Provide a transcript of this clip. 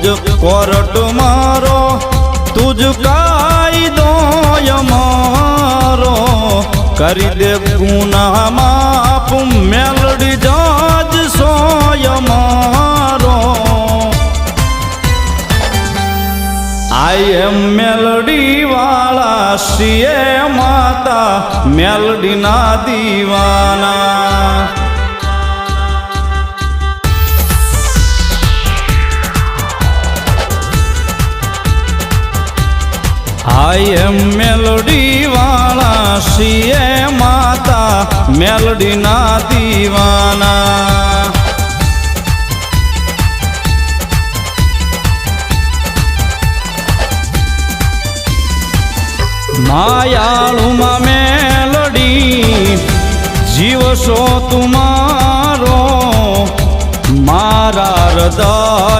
तुझ कोरट मारो तुझ कायदो मारो करी दे गुनाह माफ मेलडी जज सोय मारो आई एम मेलडी वाला सीए माता मेलडी ना दीवाना आई एम मेलडी वाला सीए माता मेलडी ना दीवाना मायाळू मा मेलडी जीव सो तुम्हारो मारा हृदय